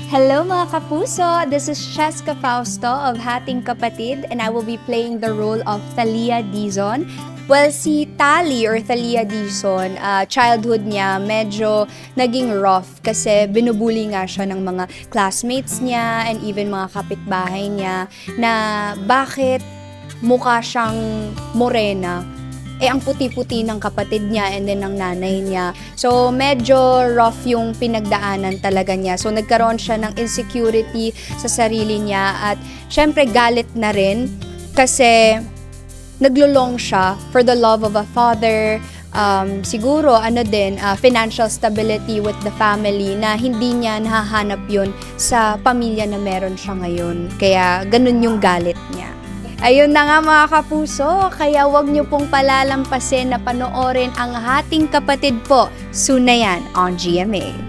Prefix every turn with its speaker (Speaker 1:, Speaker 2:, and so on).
Speaker 1: Hello mga kapuso! This is Cheska Fausto of Hating Kapatid and I will be playing the role of Thalia Dizon. Well, si Tali or Thalia Dizon, childhood niya medyo naging rough kasi binubuli nga siya ng mga classmates niya and even mga kapitbahay niya na bakit mukha siyang morena ang puti-puti ng kapatid niya and then ng nanay niya. So, medyo rough yung pinagdaanan talaga niya. So, nagkaroon siya ng insecurity sa sarili niya at syempre galit na rin kasi naglulong siya for the love of a father, siguro financial stability with the family na hindi niya nahahanap yun sa pamilya na meron siya ngayon. Kaya ganun yung galit niya. Ayun na nga mga kapuso, kaya wag niyo pong palalampasin na panoorin ang Hating Kapatid po, soon na yan on GMA.